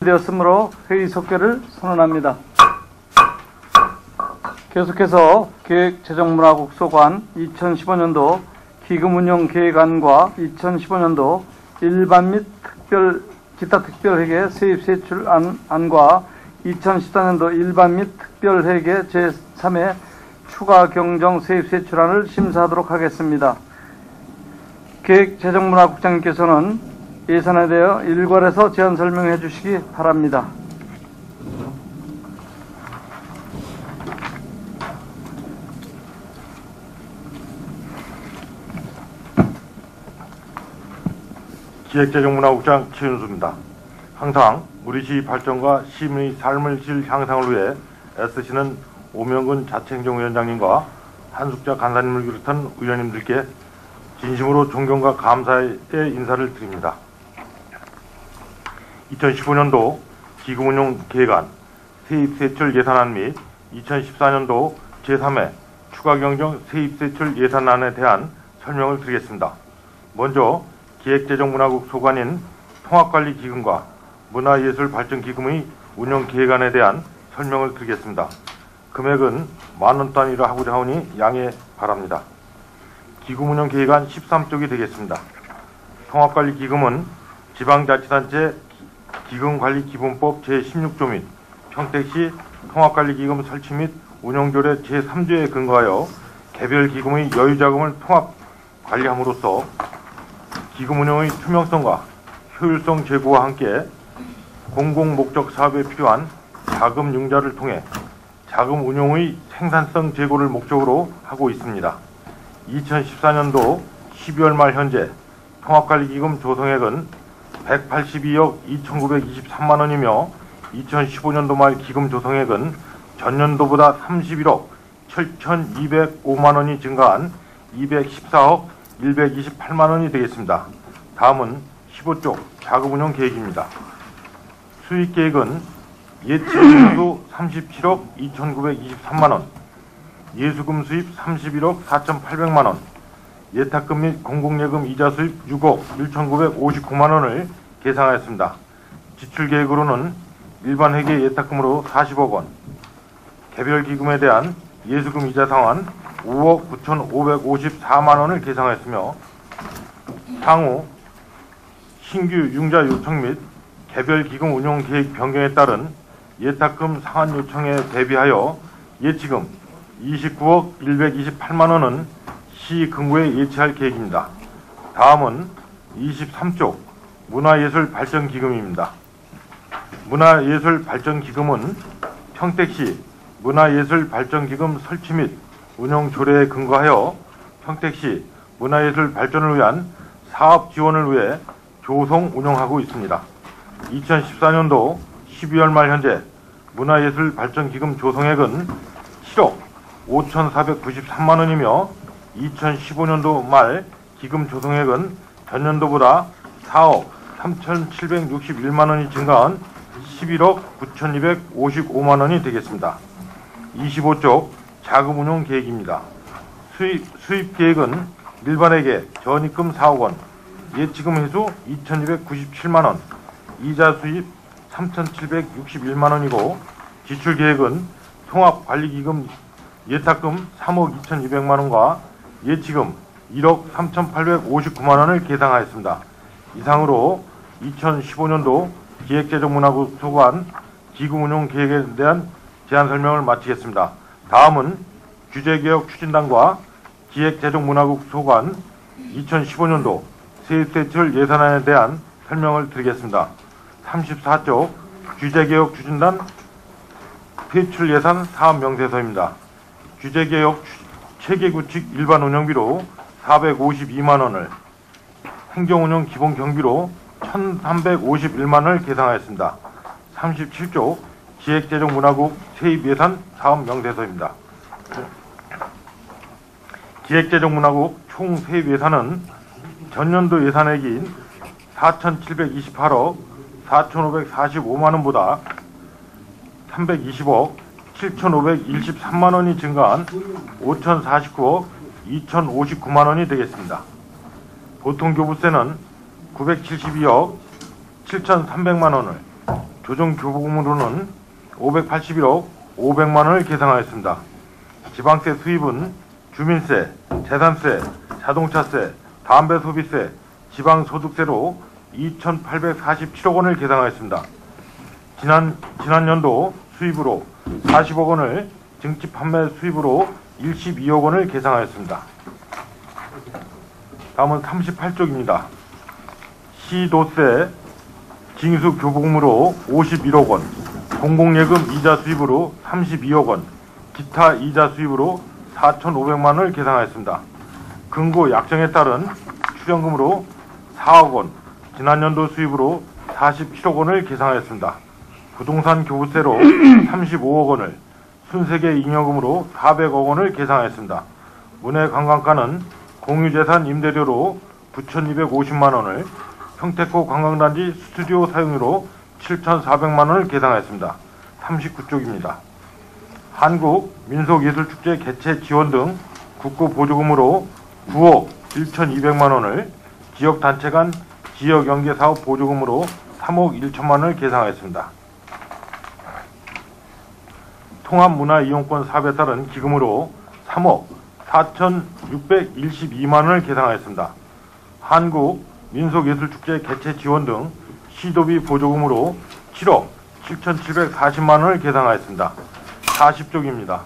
되었으므로 회의 속결을 선언합니다. 계속해서 기획재정문화국 소관 2015년도 기금운용계획안과 2015년도 일반 및 기타 특별회계 세입세출안과 2014년도 일반 및 특별회계 제3회 추가 경정 세입세출안을 심사하도록 하겠습니다. 기획재정문화국장님께서는 예산에 대해 일괄해서 제안 설명해 주시기 바랍니다. 기획재정문화국장 최윤수입니다. 항상 우리 시 발전과 시민의 삶의 질 향상을 위해 애쓰시는 오명근 자치행정위원장님과 한숙자 간사님을 비롯한 의원님들께 진심으로 존경과 감사의 인사를 드립니다. 2015년도 기금운용 계획안, 세입세출 예산안 및 2014년도 제3회 추가경정 세입세출 예산안에 대한 설명을 드리겠습니다. 먼저 기획재정문화국 소관인 통합관리기금과 문화예술발전기금의 운영계획안에 대한 설명을 드리겠습니다. 금액은 만원 단위로 하고자 하오니 양해 바랍니다. 기금운영계획안 13쪽이 되겠습니다. 통합관리기금은 지방자치단체 기금관리기본법 제16조 및 평택시 통합관리기금 설치 및 운영조례 제3조에 근거하여 개별기금의 여유자금을 통합관리함으로써 기금운영의 투명성과 효율성 제고와 함께 공공목적 사업에 필요한 자금 융자를 통해 자금 운용의 생산성 제고를 목적으로 하고 있습니다. 2014년도 12월 말 현재 통합관리기금 조성액은 182억 2,923만원이며 2015년도 말 기금 조성액은 전년도보다 31억 7,205만원이 증가한 214억 128만원이 되겠습니다. 다음은 15쪽 자금운용 계획입니다. 수익계획은 예치금수 37억 2,923만원, 예수금 수입 31억 4,800만원, 예탁금 및 공공예금 이자 수입 6억 1,959만원을 계상하였습니다. 지출계획으로는 일반회계 예탁금으로 40억원, 개별기금에 대한 예수금 이자 상환 5억 9,554만원을 계상하였으며 향후 신규 융자 요청 및 개별기금 운용계획 변경에 따른 예탁금 상환 요청에 대비하여 예치금 29억 128만원은 시금고에 예치할 계획입니다. 다음은 23쪽 문화예술발전기금입니다. 문화예술발전기금은 평택시 문화예술발전기금 설치 및 운영 조례에 근거하여 평택시 문화예술 발전을 위한 사업 지원을 위해 조성 운영하고 있습니다. 2014년도 12월 말 현재 문화예술 발전기금 조성액은 7억 5,493만원이며 2015년도 말 기금 조성액은 전년도보다 4억 3,761만원이 증가한 11억 9,255만원이 되겠습니다. 25쪽 자금운용 계획입니다. 수입 계획은 일반회계 전입금 4억원, 예치금 회수 2,297만원, 이자 수입 3,761만원이고 지출 계획은 통합관리기금 예탁금 3억 2,200만원과 예치금 1억 3,859만원을 계상하였습니다. 이상으로 2015년도 기획재정문화국 소관 기금운용 계획에 대한 제안 설명을 마치겠습니다. 다음은 규제개혁 추진단과 기획재정문화국 소관 2015년도 세입세출 예산안에 대한 설명을 드리겠습니다. 34쪽 규제개혁 추진단 퇴출예산 사업명세서입니다. 규제개혁 체계구축 일반운영비로 452만원을, 행정운영 기본경비로 1,351만원을 계상하였습니다. 37쪽 기획재정문화국 세입예산 사업명세서입니다. 기획재정문화국 총 세입예산은 전년도 예산액인 4,728억 4,545만원보다 320억 7,513만원이 증가한 5,049억 2,059만원이 되겠습니다. 보통교부세는 972억 7,300만원을, 조정교부금으로는 581억 500만 원을 계상하였습니다. 지방세 수입은 주민세, 재산세, 자동차세, 담배소비세, 지방소득세로 2,847억 원을 계상하였습니다. 지난 연도 수입으로 40억 원을, 증집 판매 수입으로 12억 원을 계상하였습니다. 다음은 38쪽입니다. 시도세, 징수교부금으로 51억 원, 공공예금 이자 수입으로 32억 원, 기타 이자 수입으로 4,500만 원을 계상하였습니다. 금고 약정에 따른 출연금으로 4억 원, 지난 연도 수입으로 47억 원을 계상하였습니다. 부동산 교부세로 35억 원을, 순세계 잉여금으로 400억 원을 계상하였습니다. 문해관광가는 공유재산 임대료로 9,250만 원을, 평택호 관광단지 스튜디오 사용료로 7,400만 원을 계상하였습니다. 39쪽입니다. 한국민속예술축제 개최 지원 등 국고보조금으로 9억 1,200만 원을, 지역단체 간 지역연계사업 보조금으로 3억 1천만 원을 계상하였습니다. 통합문화이용권 사업에 따른 기금으로 3억 4,612만 원을 계상하였습니다. 한국민속예술축제 개최 지원 등 시도비 보조금으로 7억 7,740만 원을 계상하였습니다. 40쪽입니다.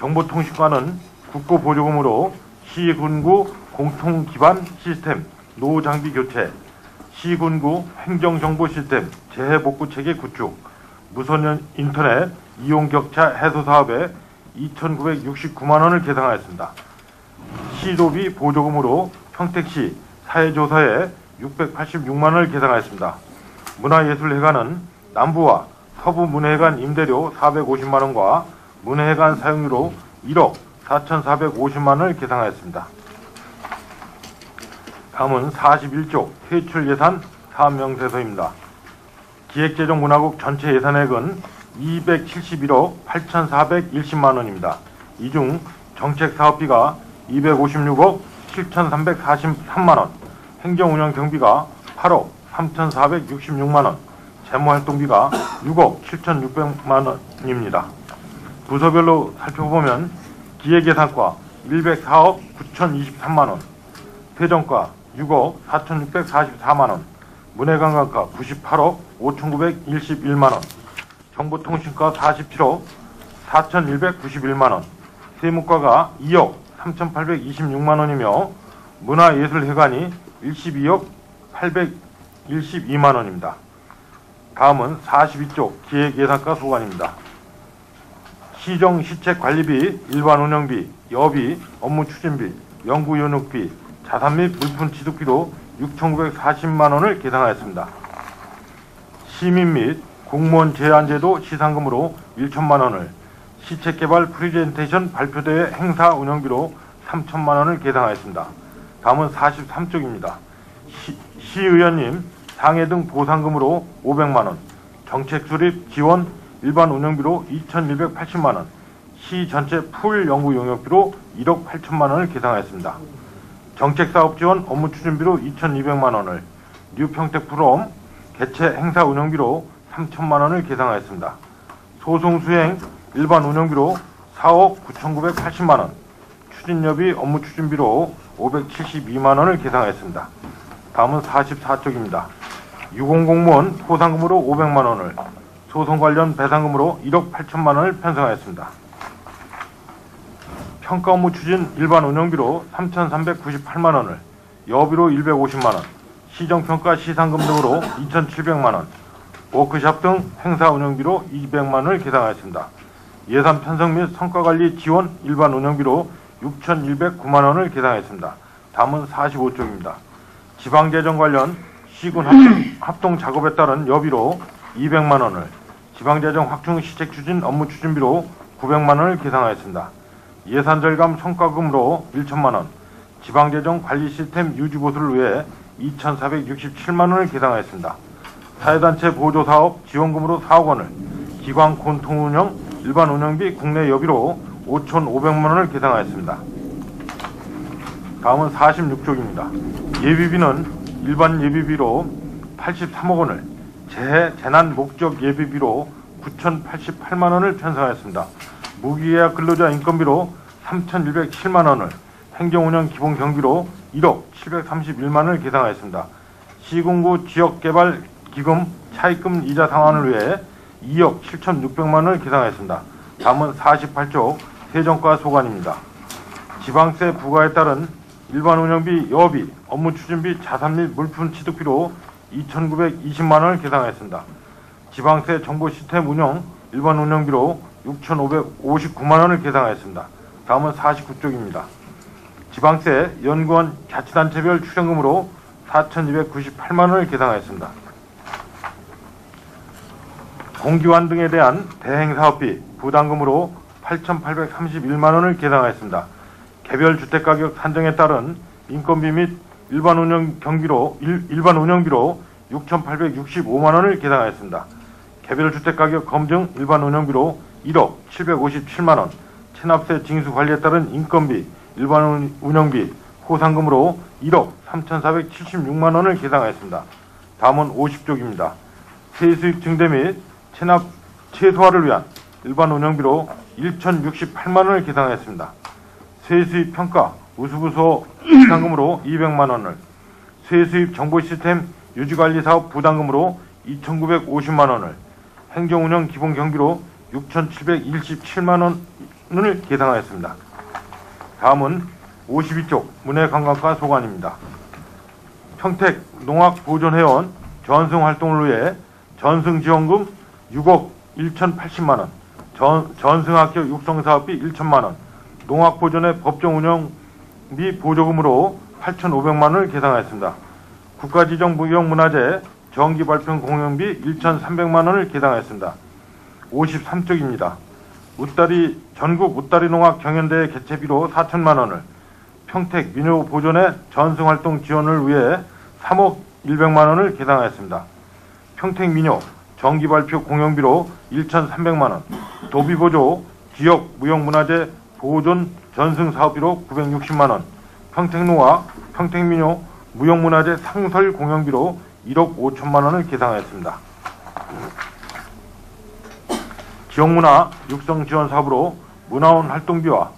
정보통신과는 국고보조금으로 시군구 공통기반 시스템 노후장비 교체, 시군구 행정정보 시스템 재해복구체계 구축, 무선 인터넷 이용격차 해소 사업에 2,969만 원을 계상하였습니다. 시도비 보조금으로 평택시 사회조사에 686만 원을 계상하였습니다. 문화예술회관은 남부와 서부 문해관 임대료 450만 원과 문해관 사용료로 1억 4,450만 원을 계상하였습니다. 다음은 41쪽 회출예산 사업명세서입니다. 기획재정문화국 전체 예산액은 271억 8,410만 원입니다. 이 중 정책사업비가 256억 7,343만 원, 행정운영경비가 8억 3,466만 원, 재무활동비가 6억 7,600만 원입니다. 부서별로 살펴보면 기획예산과 104억 9,023만 원, 회전과 6억 4,644만 원, 문해관광과 98억 5,921만 원, 정보통신과 47억 4,191만 원, 세무과가 2억 3,826만 원이며 문화예술회관이 12억 812만 원입니다. 다음은 42쪽 기획예산과 소관입니다. 시정 시책관리비, 일반운영비, 여비, 업무추진비, 연구연육비, 자산 및 물품 취득비로 6,940만 원을 계상하였습니다. 시민 및 공무원 제한제도 시상금으로 1천만 원을, 시책개발 프레젠테이션 발표대회 행사 운영비로 3천만 원을 계상하였습니다. 다음은 43쪽입니다. 시의원님 상해 등 보상금으로 500만 원, 정책 수립 지원 일반 운영비로 2,180만 원, 시 전체 풀 연구 용역비로 1억 8천만 원을 계상하였습니다. 정책사업 지원 업무 추진비로 2,200만 원을, 뉴평택 프롬 개최 행사 운영비로 3천만 원을 계상하였습니다. 소송 수행 일반 운영비로 4억 9,980만 원, 추진여비 업무 추진비로 572만 원을 계상하였습니다. 다음은 44쪽입니다. 유공공무원 포상금으로 500만 원을, 소송 관련 배상금으로 1억 8천만 원을 편성하였습니다. 평가 업무 추진 일반 운영비로 3,398만 원을, 여비로 150만 원, 시정평가 시상금 등으로 2,700만 원, 워크샵 등 행사 운영비로 200만 원을 계상하였습니다. 예산 편성 및 성과관리 지원 일반 운영비로 6,109만 원을 계상하였습니다. 다음은 45쪽입니다. 지방재정 관련 시군 합동 작업에 따른 여비로 200만 원을, 지방재정 확충 시책 추진 업무 추진비로 900만 원을 계상하였습니다. 예산 절감 성과금으로 1천만 원, 지방재정 관리 시스템 유지 보수를 위해 2,467만 원을 계상하였습니다. 사회단체 보조사업 지원금으로 4억 원을, 기관 콘통운영 일반 운영비 국내 여비로 5,500만 원을 계상하였습니다. 다음은 46쪽입니다. 예비비는 일반 예비비로 83억 원을, 재난 목적 예비비로 9,088만 원을 편성하였습니다. 무기계약 근로자 인건비로 3,107만 원을, 행정운영 기본 경비로 1억 731만 원을 계상하였습니다. 시군구 지역개발기금 차입금 이자 상환을 위해 2억 7,600만 원을 계상하였습니다. 다음은 48쪽 세정과 소관입니다. 지방세 부과에 따른 일반 운영비, 여비, 업무 추진비, 자산 및 물품 취득비로 2,920만 원을 계상하였습니다. 지방세 정보 시스템 운영 일반 운영비로 6,559만 원을 계상하였습니다. 다음은 49쪽입니다. 지방세 연구원 자치단체별 출연금으로 4,298만 원을 계상하였습니다. 공기관 등에 대한 대행사업비 부담금으로 8,831만 원을 계상하였습니다. 개별 주택가격 산정에 따른 인건비 및 일반 운영비로 6,865만 원을 계상하였습니다. 개별 주택가격 검증 일반 운영비로 1억 757만 원, 체납세 징수 관리에 따른 인건비, 일반 운영비, 포상금으로 1억 3,476만 원을 계상하였습니다. 다음은 50쪽입니다. 세수입 증대 및 체납 최소화를 위한 일반 운영비로 1,068만 원을 계상하였습니다. 세수입 평가 우수부서 부담금으로 200만 원을, 세수입 정보 시스템 유지관리 사업 부담금으로 2,950만 원을, 행정운영 기본 경비로 6,727만 원을 계상하였습니다. 다음은 52쪽 문해관광과 소관입니다. 평택 농악보존회원 전승활동을 위해 전승지원금 6억 1,080만 원, 전승학교 육성사업비 1,000만 원, 농악보존의 법정운영비 보조금으로 8,500만 원을 계상하였습니다. 국가지정 무형문화재 정기발표 공연비 1,300만 원을 계상하였습니다. 53쪽입니다. 전국 웃다리 농악 경연대회 개최비로 4천만 원을, 평택 민요 보존의 전승활동 지원을 위해 3억 100만 원을 계상하였습니다. 평택 민요 정기발표 공연비로 1,300만 원, 도비보조 지역 무형문화재 보존 전승 사업비로 960만 원, 평택농악 평택민요 무형문화재 상설 공연비로 1억 5천만 원을 계상하였습니다. 지역문화 육성 지원 사업으로 문화원 활동비와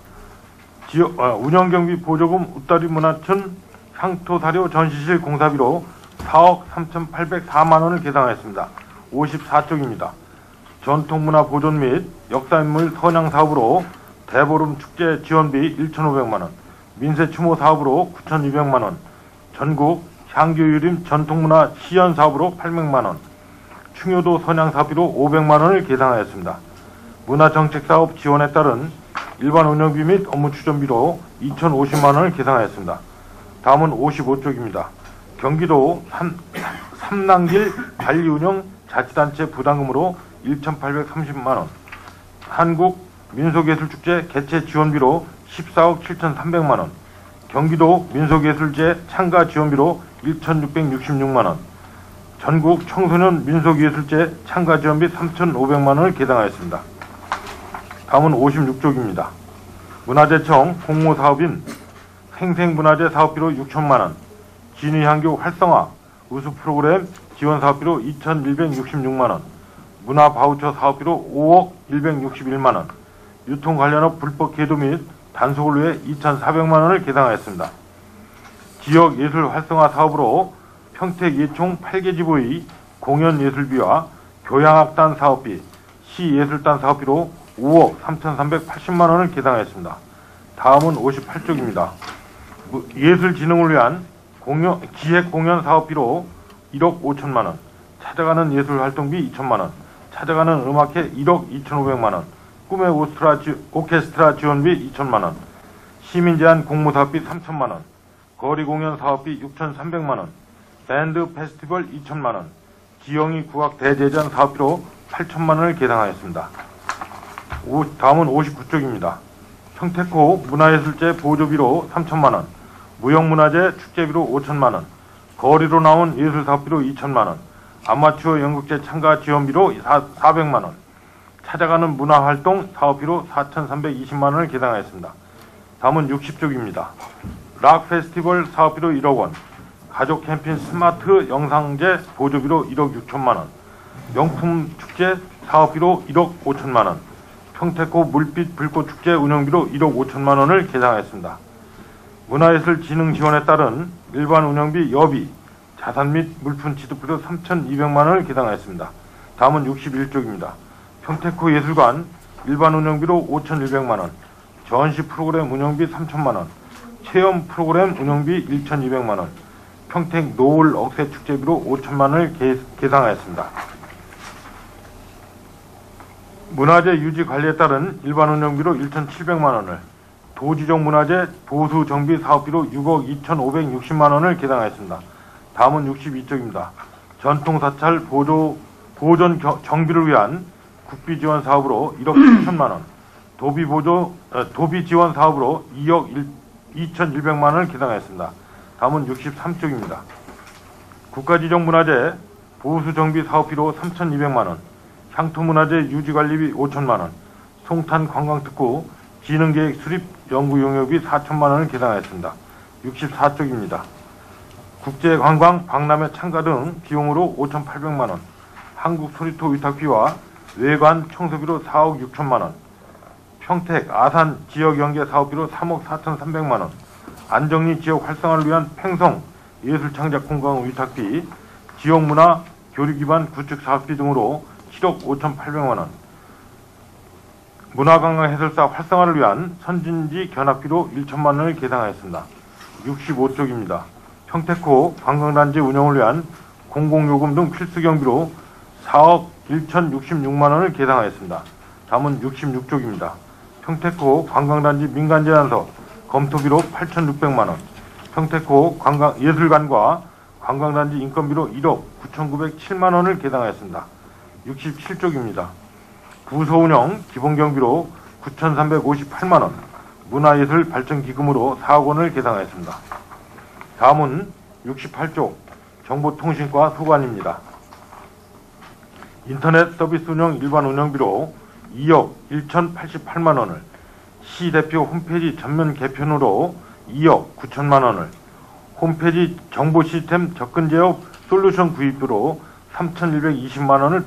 운영경비 보조금 웃다리 문화촌 향토사료 전시실 공사비로 4억 3,804만 원을 계상하였습니다. 54쪽입니다. 전통문화 보존 및 역사인물 선양 사업으로 대보름 축제 지원비 1,500만 원, 민세 추모 사업으로 9,200만 원, 전국 향교유림 전통문화 시연 사업으로 800만 원, 충효도 선양 사업비로 500만 원을 계상하였습니다. 문화정책사업 지원에 따른 일반 운영비 및 업무 추진비로 2,050만 원을 계상하였습니다. 다음은 55쪽입니다. 경기도 삼남길 관리운영 자치단체 부담금으로 1,830만 원, 한국 민속예술축제 개최 지원비로 14억 7,300만 원, 경기도 민속예술제 참가 지원비로 1,666만 원, 전국 청소년 민속예술제 참가 지원비 3,500만 원을 계상하였습니다. 다음은 56쪽입니다. 문화재청 공모사업인 생생문화재 사업비로 6천만 원, 진위향교 활성화 우수 프로그램 지원 사업비로 2,166만 원, 문화바우처 사업비로 5억 161만 원, 유통 관련업 불법 계도 및 단속을 위해 2,400만 원을 계상하였습니다. 지역 예술 활성화 사업으로 평택 예총 8개 지부의 공연예술비와 교향악단 사업비, 시예술단 사업비로 5억 3,380만 원을 계상하였습니다. 다음은 58쪽입니다. 예술진흥을 위한 기획공연 사업비로 1억 5천만 원, 찾아가는 예술활동비 2천만 원, 찾아가는 음악회 1억 2,500만 원, 꿈의 오케스트라 지원비 2천만 원, 시민제한 공모사업비 3천만 원, 거리공연 사업비 6,300만 원, 밴드 페스티벌 2천만 원, 지영이 국악 대제전 사업비로 8천만 원을 계상하였습니다. 다음은 59쪽입니다. 평택호 문화예술제 보조비로 3천만 원, 무형문화재 축제비로 5천만 원, 거리로 나온 예술사업비로 2천만 원, 아마추어 연극제 참가 지원비로 400만 원, 찾아가는 문화활동 사업비로 4,320만 원을 계상하였습니다. 다음은 60쪽입니다. 락 페스티벌 사업비로 1억 원, 가족 캠핑 스마트 영상제 보조비로 1억 6천만 원, 명품 축제 사업비로 1억 5천만 원, 평택호 물빛 불꽃 축제 운영비로 1억 5천만 원을 계상하였습니다. 문화예술 진흥 지원에 따른 일반 운영비 여비, 자산 및 물품 지급비로 3,200만 원을 계상하였습니다. 다음은 61쪽입니다. 평택호 예술관 일반 운영비로 5,100만 원, 전시 프로그램 운영비 3,000만 원, 체험 프로그램 운영비 1,200만 원, 평택 노을 억새 축제비로 5천만 원을 계상하였습니다. 문화재 유지 관리에 따른 일반 운영비로 1,700만 원을, 도지정 문화재 보수 정비 사업비로 6억 2,560만 원을 계상하였습니다. 다음은 62쪽입니다. 전통사찰 보존 정비를 위한 국비 지원 사업으로 1억 7천만 원, 도비 지원 사업으로 2억 2,100만 원을 계상하였습니다. 다음은 63쪽입니다. 국가지정 문화재 보수 정비 사업비로 3,200만 원, 향토문화재 유지관리비 5천만 원, 송탄 관광특구 진흥계획 수립 연구 용역비 4천만 원을 계상하였습니다. 64쪽입니다. 국제관광 박람회 참가 등 비용으로 5,800만 원, 한국소리토 위탁비와 외관 청소비로 4억 6천만 원, 평택 아산 지역 연계 사업비로 3억 4,300만 원, 안정리 지역 활성화를 위한 팽성 예술창작 공간 위탁비, 지역문화 교류기반 구축 사업비 등으로 7억 5,800만 원, 문화관광 해설사 활성화를 위한 선진지 견학비로 1천만 원을 계상하였습니다. 65쪽입니다. 평택호 관광단지 운영을 위한 공공요금 등 필수경비로 4억 1,066만 원을 계상하였습니다. 다음은 66쪽입니다. 평택호 관광단지 민간제안서 검토비로 8,600만 원, 평택호 예술관과 관광단지 인건비로 1억 9,907만 원을 계상하였습니다. 67쪽입니다. 부서운영 기본경비로 9,358만 원, 문화예술 발전기금으로 4억 원을 계상하였습니다. 다음은 68쪽 정보통신과 소관입니다. 인터넷 서비스 운영 일반 운영비로 2억 1,088만 원을, 시 대표 홈페이지 전면 개편으로 2억 9천만 원을, 홈페이지 정보 시스템 접근 제어 솔루션 구입비로 3,120만 원을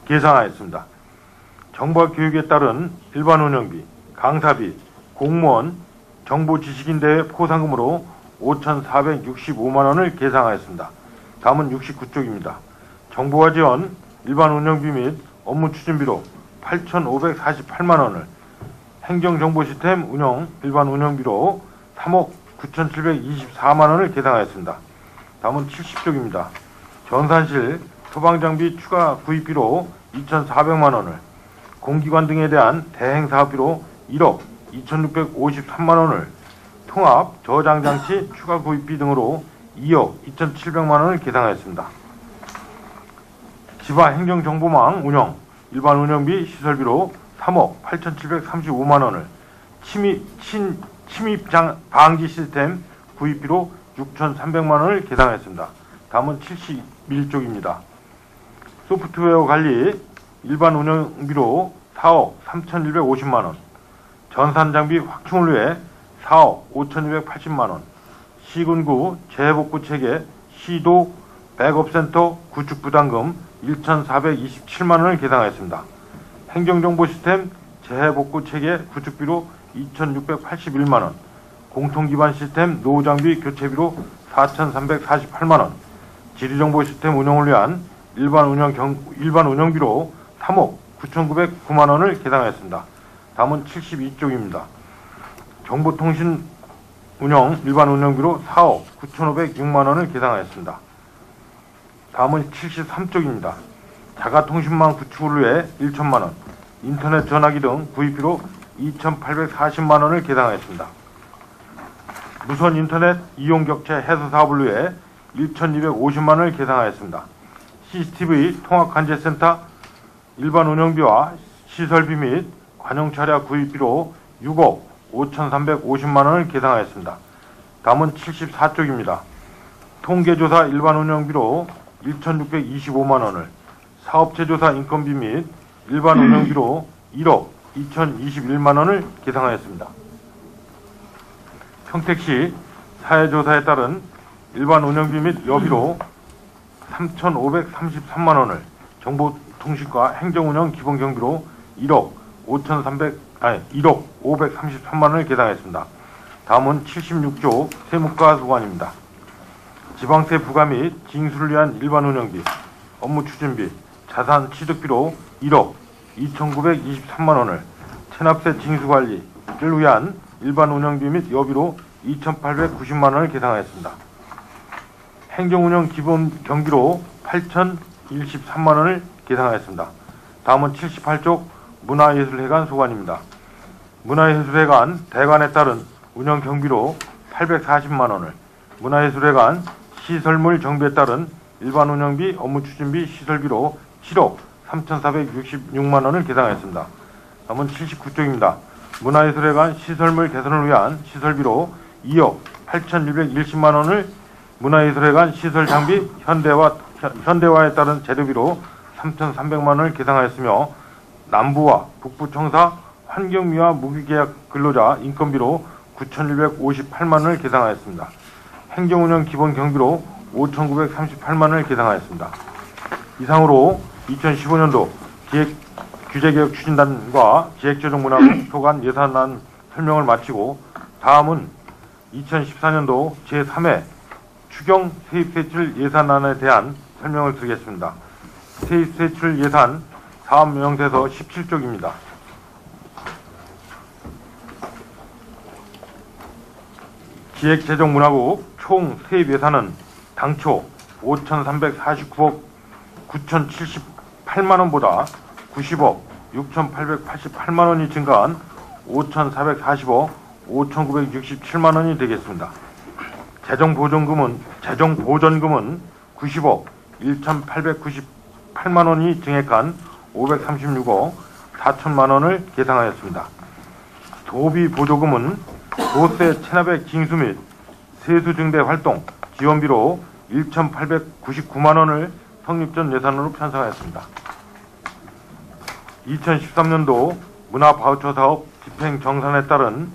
계상하였습니다. 정보화 교육에 따른 일반 운영비, 강사비, 공무원, 정보 지식인 대회 포상금으로 5,465만 원을 계상하였습니다. 다음은 69쪽입니다. 정보화 지원 일반 운영비 및 업무 추진비로 8,548만 원을, 행정정보시스템 운영 일반 운영비로 3억 9,724만 원을 계상하였습니다. 다음은 70쪽입니다. 전산실 소방장비 추가 구입비로 2,400만 원을, 공기관 등에 대한 대행사업비로 1억 2,653만 원을, 통합 저장장치 추가 구입비 등으로 2억 2,700만 원을 계상하였습니다. 지방행정정보망 운영 일반 운영비 시설비로 3억 8,735만 원을, 침입 방지 시스템 구입비로 6,300만 원을 계상하였습니다. 다음은 71쪽입니다. 소프트웨어 관리 일반 운영비로 4억 3,150만 원, 전산장비 확충을 위해 4억 5,280만 원, 시군구 재복구 체계 시도 백업센터 구축 부담금 1,427만 원을 계상하였습니다. 행정정보시스템 재복구 체계 구축비로 2,681만 원, 공통기반 시스템 노후장비 교체비로 4,348만 원, 지리정보 시스템 운영을 위한 일반 운영비로 3억 9,909만 원을 계상하였습니다. 다음은 72쪽입니다. 정보통신 운영 일반 운영비로 4억 9,506만 원을 계상하였습니다. 다음은 73쪽입니다. 자가통신망 구축을 위해 1천만 원, 인터넷 전화기 등 구입비로 2,840만 원을 계상하였습니다. 무선 인터넷 이용 격차 해소 사업을 위해 1,250만 원을 계상하였습니다. CCTV 통합관제센터 일반 운영비와 시설비 및 관용차량 구입비로 6억 5,350만 원을 계상하였습니다. 다음은 74쪽입니다. 통계조사 일반 운영비로 1,625만 원을, 사업체조사 인건비 및 일반 운영비로 1억 2,021만 원을 계상하였습니다. 평택시 사회조사에 따른 일반 운영비 및 여비로 3,533만 원을, 정보통신과 행정운영 기본경비로 1억 533만 원을 계상했습니다. 다음은 76조 세무과 소관입니다. 지방세 부과 및 징수를 위한 일반 운영비, 업무 추진비, 자산 취득비로 1억 2,923만 원을, 체납세 징수관리를 위한 일반 운영비 및 여비로 2,890만 원을 계상하였습니다. 행정운영 기본 경비로 8,013만 원을 계상하였습니다. 다음은 78조 문화예술회관 소관입니다. 문화예술회관 대관에 따른 운영 경비로 840만 원을, 문화예술회관 시설물 정비에 따른 일반 운영비, 업무 추진비, 시설비로 7억 3,466만 원을 계상하였습니다. 다음은 79쪽입니다. 문화예술회관 시설물 개선을 위한 시설비로 2억 8,120만 원을, 문화예술회관 시설 장비 현대화에 따른 재료비로 3,300만 원을 계상하였으며, 남부와 북부 청사 환경미화 무기계약 근로자 인건비로 9,158만 원을 계상하였습니다. 행정운영 기본 경비로 5,938만 원을 계상하였습니다. 이상으로 2015년도 규제개혁 추진단과 기획재정문화국 소관 예산안 설명을 마치고, 다음은 2014년도 제3회 추경 세입세출 예산안에 대한 설명을 드리겠습니다. 세입세출 예산 사업명세서 17쪽입니다. 기획재정문화국 총 세입 예산은 당초 5,349억 9,078만 원보다 90억 6,888만 원이 증가한 5,440억 5,967만 원이 되겠습니다. 재정보전금은 90억 1,898만 원이 증액한 536억 4천만 원을 계상하였습니다. 도비보조금은 도세 체납액 징수 및 세수 증대 활동 지원비로 1,899만 원을 성립전 예산으로 편성하였습니다. 2013년도 문화바우처 사업 집행 정산에 따른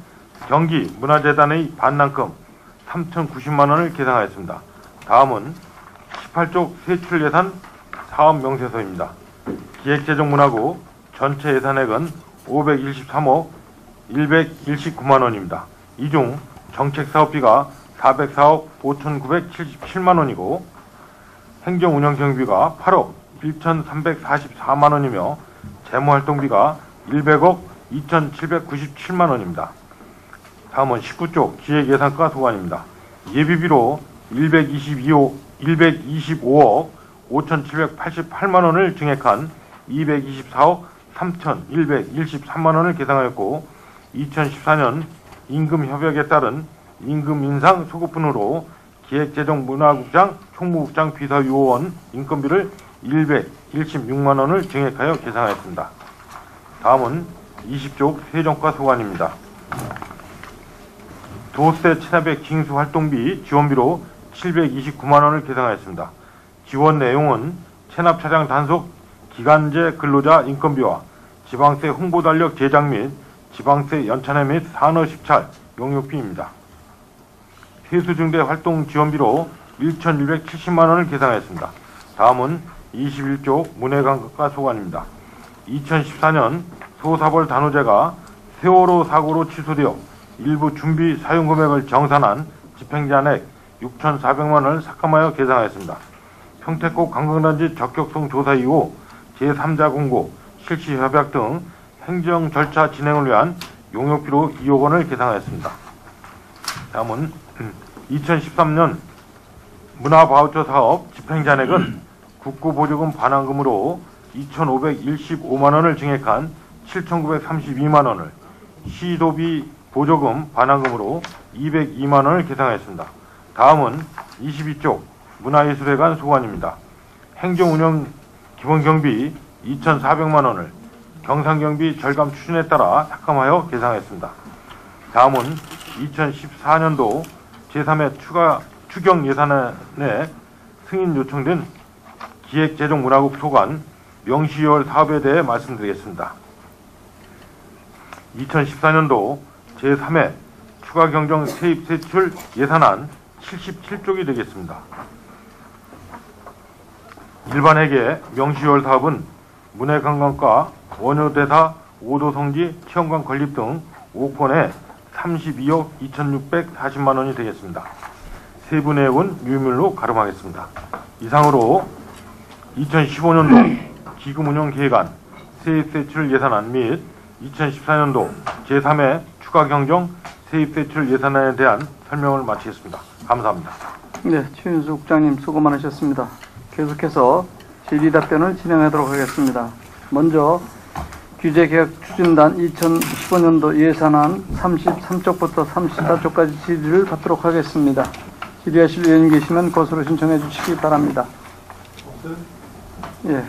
경기 문화재단의 반납금 3,090만 원을 계상하였습니다. 다음은 18쪽 세출 예산 사업 명세서입니다. 기획재정문화국 전체 예산액은 523억 119만 원입니다. 이 중 정책사업비가 404억 5,977만 원이고, 행정운영경비가 8억 1,344만 원이며, 재무활동비가 100억 2,797만 원입니다. 다음은 19쪽 기획예산과 소관입니다. 예비비로 125억 5,788만 원을 증액한 224억 3,113만 원을 계상하였고, 2014년 임금협약에 따른 임금 인상 소급분으로 기획재정문화국장, 총무국장, 비서유호원 인건비를 116만 원을 증액하여 계상하였습니다. 다음은 20쪽 세정과 소관입니다. 도세 체납액 징수 활동비 지원비로 729만 원을 계상하였습니다. 지원 내용은 체납 차량 단속 기간제 근로자 인건비와 지방세 홍보달력 제작 및 지방세 연찬회 및 산업 입찰 용역비입니다. 세수증대 활동 지원비로 1,170만 원을 계상하였습니다. 다음은 21쪽 문해관광과 소관입니다. 2014년 소사벌 단호제가 세월호 사고로 취소되어 일부 준비 사용 금액을 정산한 집행잔액 6,400만 원을 삭감하여 계상하였습니다. 평택고 관광단지 적격성 조사 이후 제3자 공고, 실시 협약 등 행정 절차 진행을 위한 용역비로 2억 원을 계상하였습니다. 다음은 2013년 문화바우처 사업 집행잔액은 국고보조금 반환금으로 2,515만 원을 증액한 7,932만 원을, 시도비 보조금 반환금으로 202만 원을 계상하였습니다. 다음은 22쪽 문화예술회관 소관입니다. 행정운영 기본경비 2,400만 원을 경상경비 절감 추진에 따라 삭감하여 계상하였습니다. 다음은 2014년도 제3회 추경 예산안에 승인 요청된 기획재정문화국 소관 명시월 사업에 대해 말씀드리겠습니다. 2014년도 제3회 추가경정 세입세출 예산안 77쪽이 되겠습니다. 일반회계 명시월 사업은 문해관광과 원효대사 5도 성지 체험관 건립 등 5건에 32억 2,640만 원이 되겠습니다. 세부 내역은 유의물로 가름하겠습니다. 이상으로 2015년도 기금운용계획안, 세입세출 예산안 및 2014년도 제3회 추가경정 세입세출 예산안에 대한 설명을 마치겠습니다. 감사합니다. 네, 최윤수 국장님 수고 많으셨습니다. 계속해서 질의답변을 진행하도록 하겠습니다. 먼저 규제개혁추진단 2015년도 예산안 33쪽부터 34쪽까지 질의를 받도록 하겠습니다. 질의하실 의원님 계시면 것으로 신청해 주시기 바랍니다. 예.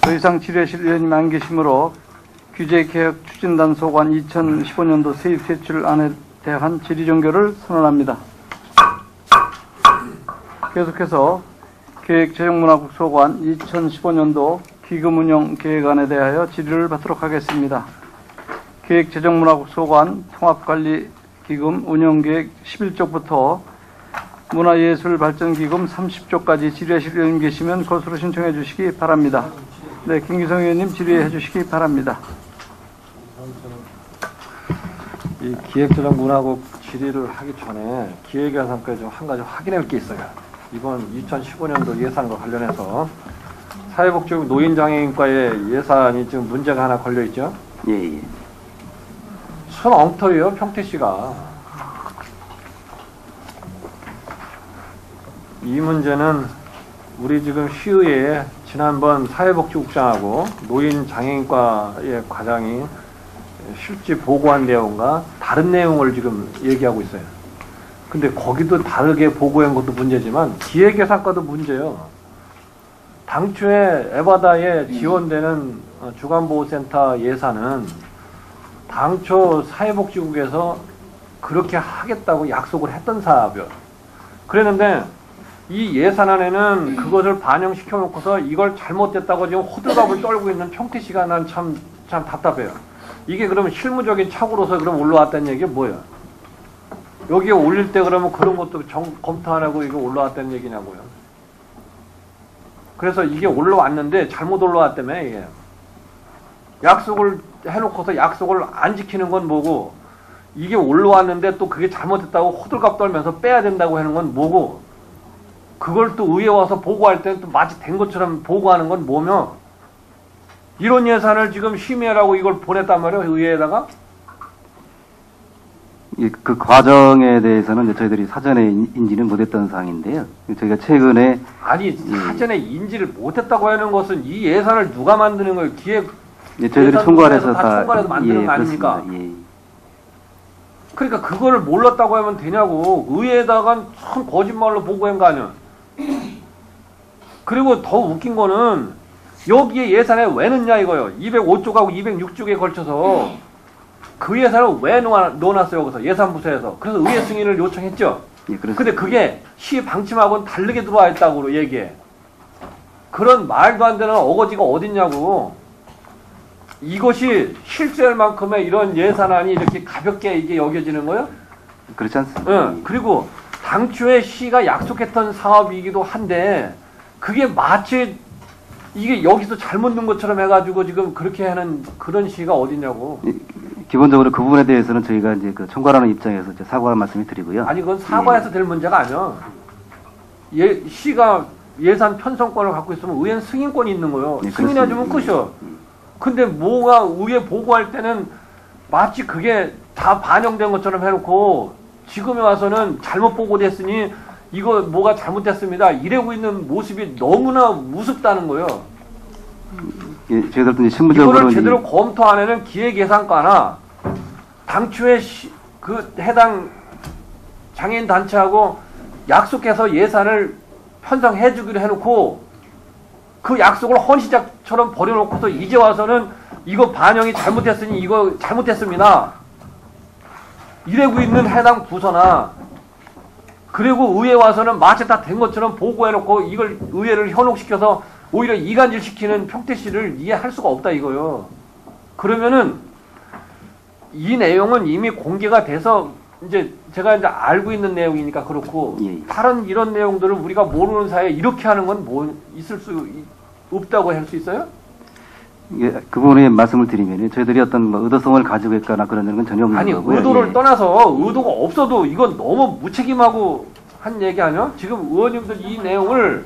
더 이상 질의하실 의원님 안 계시므로 규제개혁추진단 소관 2015년도 세입세출안에 대한 질의 종결을 선언합니다. 계속해서 계획재정문화국 소관 2015년도 기금운용계획안에 대하여 질의를 받도록 하겠습니다. 계획재정문화국 소관 통합관리기금 운영계획 11쪽부터 문화예술발전기금 30쪽까지 질의하실 의원님 계시면 것으로 신청해 주시기 바랍니다. 네, 김기성 의원님 질의해 주시기 바랍니다. 이 기획재정문화국 질의를 하기 전에 기획예산까지 한 가지 확인할 게 있어요. 이번 2015년도 예산과 관련해서 사회복지국 노인장애인과의 예산이 지금 문제가 하나 걸려있죠? 예. 손 엉터리요, 평택시가. 이 문제는 우리 지금 시의회에 지난번 사회복지국장하고 노인장애인과의 과장이 실제 보고한 내용과 다른 내용을 지금 얘기하고 있어요. 근데 거기도 다르게 보고한 것도 문제지만 기획예산과도 문제예요. 당초에 에바다에 지원되는 주간보호센터 예산은 당초 사회복지국에서 그렇게 하겠다고 약속을 했던 사업이요. 그랬는데 이 예산안에는 그것을 반영시켜 놓고서 이걸 잘못됐다고 지금 호들갑을 떨고 있는 평택시가 난 참 답답해요. 이게 그러면 실무적인 착오로서 그럼 올라왔다는 얘기가 뭐예요? 여기에 올릴 때 그러면 그런 것도 검토 안 하고 이거 올라왔다는 얘기냐고요. 그래서 이게 올라왔는데 잘못 올라왔다며 이게. 약속을 해놓고서 약속을 안 지키는 건 뭐고, 이게 올라왔는데 또 그게 잘못됐다고 호들갑 떨면서 빼야 된다고 하는 건 뭐고, 그걸 또 의회 와서 보고할 때는 또 마치 된 것처럼 보고하는 건 뭐며, 이런 예산을 지금 심의하라고 이걸 보냈단 말이에요, 의회에다가? 그 과정에 대해서는 이제 저희들이 사전에 인지는 못했던 사항인데요. 저희가 최근에 아니, 사전에 인지를 못했다고 하는 것은 이 예산을 누가 만드는 거예요? 저희들이 총괄해서 총괄해서 만드는 거 아닙니까? 예. 그러니까 그거를 몰랐다고 하면 되냐고. 의회에다가 참 거짓말로 보고한 거 아니야. 그리고 더 웃긴 거는 여기에 예산에 왜 넣냐 이거예요. 205쪽하고 206쪽에 걸쳐서 그 예산을 왜 넣어놨어요, 거기서 예산부서에서. 그래서 의회 승인을 요청했죠. 예, 근데 그게 시 방침하고는 다르게 들어와 있다고 얘기해. 그런 말도 안 되는 어거지가 어딨냐고. 이것이 실수할 만큼의 이런 예산안이 이렇게 가볍게 이게 여겨지는 거예요? 그렇지 않습니다. 응. 그리고 당초에 시가 약속했던 사업이기도 한데 그게 마치 이게 여기서 잘못 넣은 것처럼 해가지고 지금 그렇게 하는 그런 시가 어딨냐고. 기본적으로 그 부분에 대해서는 저희가 이제 그 총괄하는 입장에서 이제 사과의 말씀을 드리고요. 아니 그건 사과해서 될 문제가 아니야. 시가 예산 편성권을 갖고 있으면 의회는 승인권이 있는 거예요. 승인해주면 끝이야. 근데 뭐가 의회 보고할 때는 마치 그게 다 반영된 것처럼 해놓고 지금에 와서는 잘못 보고됐으니 이거 뭐가 잘못됐습니다. 이러고 있는 모습이 너무나 우습다는 거예요. 예, 저희들도 이제 실무적으로 이거를 제대로 검토 안 하는 기획예산과나 당초에 그 해당 장애인 단체하고 약속해서 예산을 편성해 주기로 해놓고 그 약속을 헌시작처럼 버려놓고서 이제 와서는 이거 반영이 잘못됐으니 이거 잘못됐습니다. 이러고 있는 해당 부서나 그리고 의회 와서는 마치 다 된 것처럼 보고해놓고 이걸 의회를 현혹시켜서 오히려 이간질시키는 평택시를 이해할 수가 없다 이거요. 그러면은 이 내용은 이미 공개가 돼서 이제 제가 이제 알고 있는 내용이니까 그렇고 예. 다른 이런 내용들을 우리가 모르는 사이에 이렇게 하는 건 뭐 있을 수 없다고 할 수 있어요? 예, 그 부분에 말씀을 드리면 저희들이 어떤 뭐 의도성을 가지고 있거나 그런 건 전혀 없는 아니 거고요. 의도를 예. 떠나서 의도가 없어도 이건 너무 무책임하고 한 얘기 아니야? 지금 의원님들 이 내용을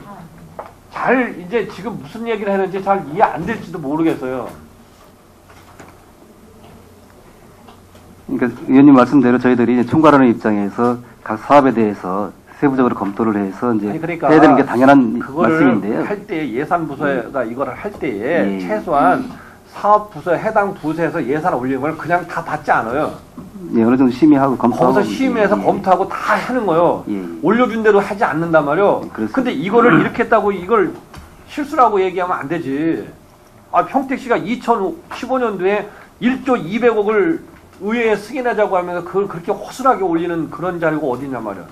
잘 이제 지금 무슨 얘기를 하는지 잘 이해 안 될지도 모르겠어요. 그러니까 의원님 말씀대로 저희들이 이제 총괄하는 입장에서 각 사업에 대해서 세부적으로 검토를 해서 이제 아니, 그러니까 해야 되는 게 당연한 그거를 말씀인데요. 할 때 예산부서가 이거를 할 때에 예. 최소한 사업부서 해당 부서에서 예산 올리는 걸 그냥 다 받지 않아요. 예, 어느 정도 심의하고 검토하고 거기서 심의해서 예, 예. 검토하고 다 하는 거예요. 예. 올려준 대로 하지 않는단 말이요. 그렇습니다. 근데 이거를 이렇게 했다고 이걸 실수라고 얘기하면 안 되지. 아, 평택시가 2015년도에 1조 200억을 의회에 승인하자고 하면서 그걸 그렇게 허술하게 올리는 그런 자료가 어딨냔 말이야.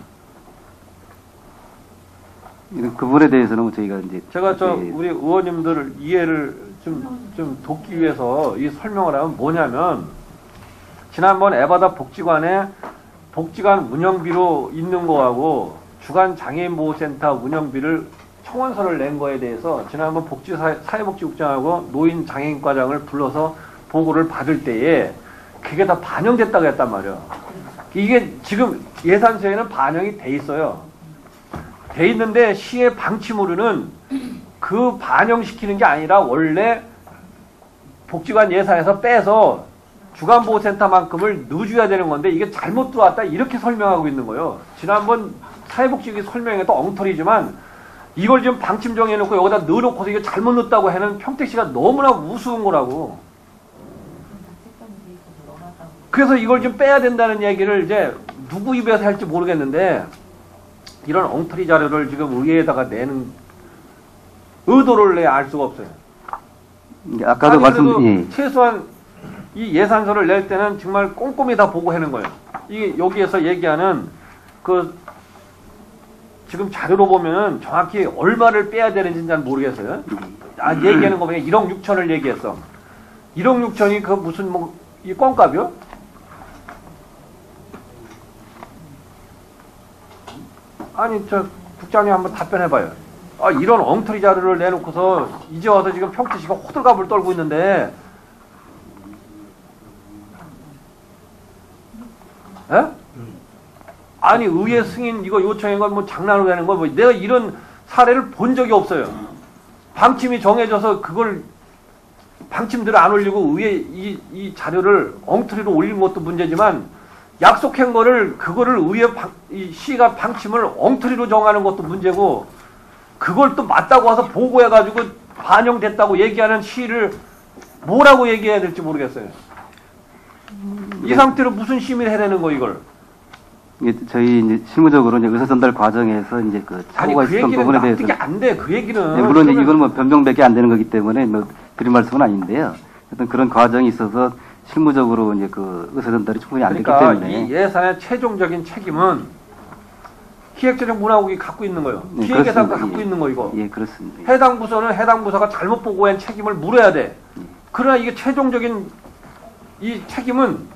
그 부분에 대해서는 저희가 이제 제가 예, 우리 의원님들 이해를 좀 돕기 위해서 이 설명을 하면 뭐냐면, 지난번 에바다 복지관에 복지관 운영비로 있는 거하고 주간 장애인보호센터 운영비를 청원서를 낸 거에 대해서 지난번 사회복지국장하고 노인장애인과장을 불러서 보고를 받을 때에 그게 다 반영됐다고 했단 말이에요. 이게 지금 예산서에는 반영이 돼 있어요. 돼 있는데 시의 방침으로는 그 반영시키는 게 아니라 원래 복지관 예산에서 빼서 주간보호센터만큼을 넣어줘야 되는 건데 이게 잘못 들어왔다 이렇게 설명하고 있는 거예요. 지난번 사회복지국이 설명해도 엉터리지만 이걸 지금 방침 정해놓고 여기다 넣어놓고서 이거 잘못 넣었다고 하는 평택시가 너무나 우스운 거라고. 그래서 이걸 좀 빼야 된다는 얘기를 이제 누구 입에서 할지 모르겠는데 이런 엉터리 자료를 지금 의회에다가 내는 의도를 내야 알 수가 없어요. 아까도 말씀 예. 최소한 이 예산서를 낼 때는 정말 꼼꼼히 다 보고 하는 거예요. 이게 여기에서 얘기하는 그 지금 자료로 보면은 정확히 얼마를 빼야 되는지는 잘 모르겠어요. 아, 얘기하는 거 보면 1억 6천을 얘기했어. 1억 6천이 그 무슨 뭐 이 껌값이요? 아니 저 국장님 한번 답변해봐요. 아, 이런 엉터리 자료를 내놓고서 이제 와서 지금 평택시가 호들갑을 떨고 있는데, 에? 아니 의회 승인 이거 요청한 건 뭐 장난으로 되는 거 뭐 내가 이런 사례를 본 적이 없어요. 방침이 정해져서 그걸 방침대로 안 올리고 의회 이 자료를 엉터리로 올린 것도 문제지만 약속한 거를 그거를 의회 이 시가 방침을 엉터리로 정하는 것도 문제고 그걸 또 맞다고 와서 보고해가지고 반영됐다고 얘기하는 시를 뭐라고 얘기해야 될지 모르겠어요. 이 상태로 무슨 심의를 해내는 거 이걸? 저희 이제 실무적으로 이제 의사 전달 과정에서 이제 그 아니 사고가 그 있었던 얘기는 부분에 대해서 납득이 안 돼. 그 얘기는 네, 물론 이제 이건 뭐 변경밖에 안 되는 거기 때문에 뭐 드릴 말씀은 아닌데요. 어떤 그런 과정이 있어서 실무적으로 이제 그 의사 전달이 충분히 안 됐기 그러니까 때문에 이 예산의 최종적인 책임은 기획재정문화국이 갖고 있는 거예요. 네, 기획예산과 그렇습니다. 갖고 있는 거 이거. 예, 그렇습니다. 해당 부서는 해당 부서가 잘못 보고한 책임을 물어야 돼. 그러나 이게 최종적인 이 책임은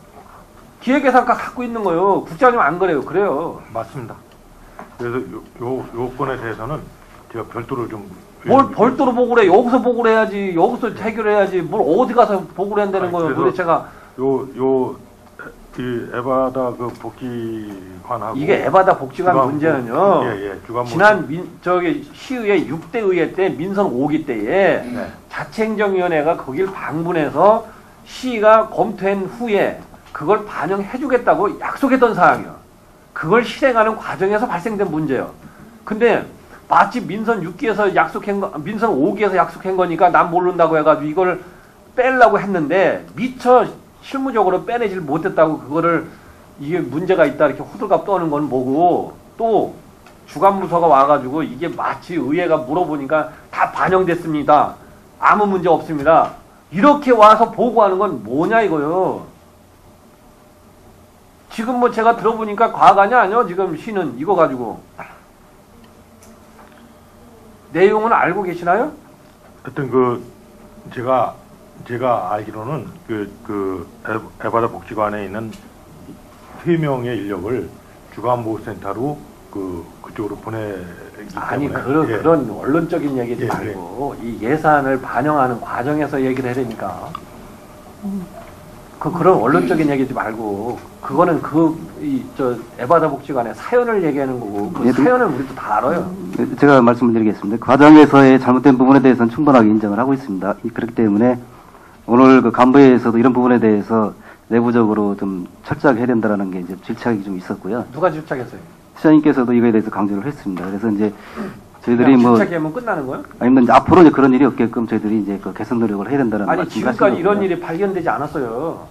기획예산과 갖고 있는 거예요. 국장님 안 그래요? 그래요. 맞습니다. 그래서 요 건에 대해서는 제가 별도로 좀 뭘 별도로 보고를 해. 여기서 보고를 해야지. 여기서 해결해야지. 뭘 어디 가서 보고를 한다는 아니, 거예요. 그래서 도대체가. 이 에바다 그 복지관하고 이게 에바다 복지관 주간 문제는요. 주간 지난 시의회 6대 의회 때 민선 5기 때에 네. 자치행정위원회가 거길 방문해서 시가 검토한 후에 그걸 반영해주겠다고 약속했던 사항이요. 그걸 실행하는 과정에서 발생된 문제예요. 근데 마치 민선 6기에서 약속한 거, 민선 5기에서 약속한 거니까 난 모른다고 해가지고 이걸 빼려고 했는데 미처 실무적으로 빼내질 못했다고 그거를 이게 문제가 있다 이렇게 호들갑 떠는 건 뭐고 또 주간부서가 와가지고 이게 마치 의회가 물어보니까 다 반영됐습니다. 아무 문제 없습니다. 이렇게 와서 보고하는 건 뭐냐 이거요. 지금 뭐 제가 들어보니까 과가냐 아니요 지금 시는 이거 가지고 내용은 알고 계시나요? 하여튼 그 제가 알기로는 그 에바다 복지관에 있는 3명의 인력을 주간보호센터로 그쪽으로 보내기 아니 때문에 그런 원론적인 얘기지 예, 말고 이 예산을 반영하는 과정에서 얘기를 해야 되니까 그런 원론적인 얘기지 말고 그거는 에바다 복지관의 사연을 얘기하는 거고 그 예, 사연은 우리도 다 알아요. 제가 말씀을 드리겠습니다. 과정에서의 잘못된 부분에 대해서는 충분하게 인정을 하고 있습니다. 그렇기 때문에 오늘 그 간부회에서도 이런 부분에 대해서 내부적으로 좀 철저하게 해야 된다라는 게 이제 질책이 좀 있었고요. 누가 질책했어요? 시장님께서도 이거에 대해서 강조를 했습니다. 그래서 이제 저희들이 그냥 뭐 질책하면 끝나는 거예요? 아니면 이제 앞으로 이제 그런 일이 없게끔 저희들이 이제 그 개선 노력을 해야 된다는 아니 말씀을 지금까지 하신 이런 거고요. 일이 발견되지 않았어요.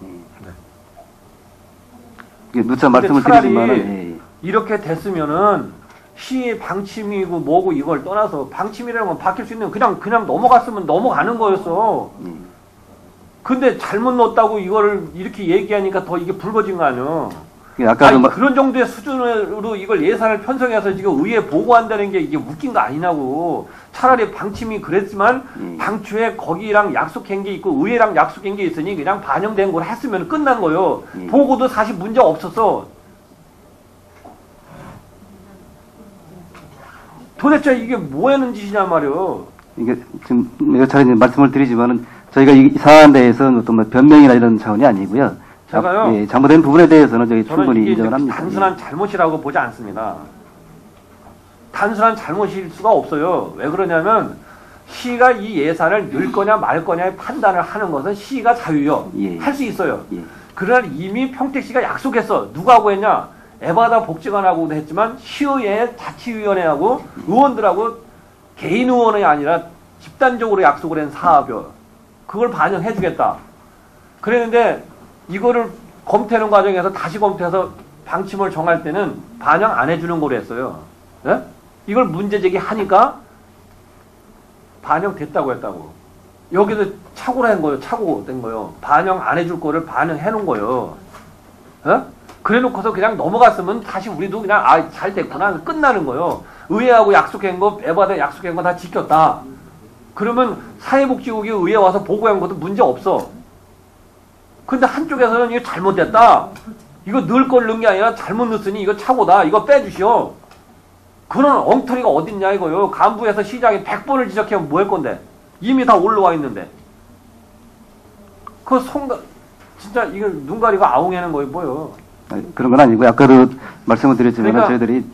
이게 누차 말씀을 차라리 드리지만은 이렇게 됐으면은 시의 방침이고 뭐고 이걸 떠나서 방침이라는 건 바뀔 수 있는 그냥 넘어갔으면 넘어가는 거였어. 근데 잘못 넣었다고 이거를 이렇게 얘기하니까 더 이게 불거진 거 아니에요. 아까 아니, 그런 정도의 수준으로 이걸 예산을 편성해서 지금 의회에 보고한다는 게 이게 웃긴 거 아니냐고. 차라리 방침이 그랬지만 당초에 거기랑 약속한 게 있고 의회랑 약속한 게 있으니 그냥 반영된 걸 했으면 끝난 거예요. 보고도 사실 문제 없었어. 도대체 이게 뭐 하는 짓이냐 말이에요. 이게 지금 몇 차례 이제 말씀을 드리지만은 저희가 이 사안에 대해서는 어떤 뭐 변명이나 이런 차원이 아니고요. 제가요. 잘못된 부분에 대해서는 저희 저는 충분히 이게 인정을 합니다. 단순한 잘못이라고 보지 않습니다. 단순한 잘못일 수가 없어요. 왜 그러냐면 시가 이 예산을 넣을 거냐 말 거냐의 판단을 하는 것은 시가 자유요. 예. 할 수 있어요. 예. 그러나 이미 평택시가 약속했어. 누구하고 했냐? 에바다 복지관하고도 했지만 시의회 자치위원회하고 의원들하고 개인 의원이 아니라 집단적으로 약속을 한 사업이요. 그걸 반영해 주겠다. 그랬는데 이거를 검토하는 과정에서 다시 검토해서 방침을 정할 때는 반영 안 해주는 거로 했어요. 예? 이걸 문제 제기하니까 반영됐다고 했다고. 여기도 착오를 한 거예요. 착오된 거예요. 반영 안 해줄 거를 반영해 놓은 거예요. 예? 그래 놓고서 그냥 넘어갔으면 다시 우리도 그냥 잘 됐구나 끝나는 거예요. 의회하고 약속한 거 에바다 약속한 거 다 지켰다. 그러면 사회복지국이 의회 와서 보고한 것도 문제 없어. 근데 한쪽에서는 이거 잘못됐다. 이거 넣을 걸 넣은 게 아니라 잘못 넣었으니 이거 착오다. 이거 빼주시오. 그런 엉터리가 어딨냐 이거요. 간부에서 시장에 100번을 지적하면 뭐 할 건데. 이미 다 올라와 있는데. 진짜 이거 눈 가리고 아웅하는 거예요 뭐요. 그런 건 아니고요. 아까도 말씀을 드렸지만 그러니까 저희들이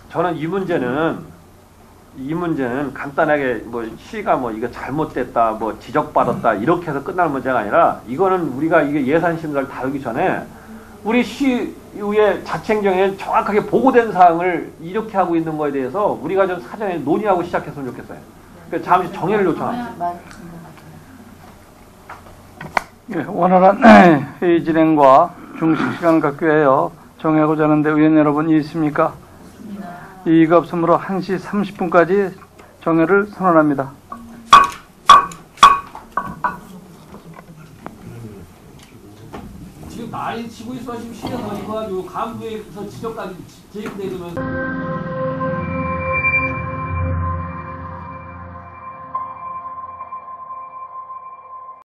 저는 이 문제는 간단하게 뭐 시가 뭐 이거 잘못됐다 뭐 지적받았다 이렇게 해서 끝날 문제가 아니라 이거는 우리가 이게 예산심사를 다루기 전에 우리 시의회 자치행정에 정확하게 보고된 사항을 이렇게 하고 있는 거에 대해서 우리가 좀 사전에 논의하고 시작했으면 좋겠어요. 그러니까 잠시 정해를 요청합니다. 예, 원활한 회의 진행과 중식 시간을 갖기 위하여 정하고자 하는데 의원 여러분 있습니까? 이의가 없으므로 1시 30분까지 정회를 선언합니다. 지금 난리 치고 있어. 지금 시에서 이거 가지고 간부에서 지적까지 제기되면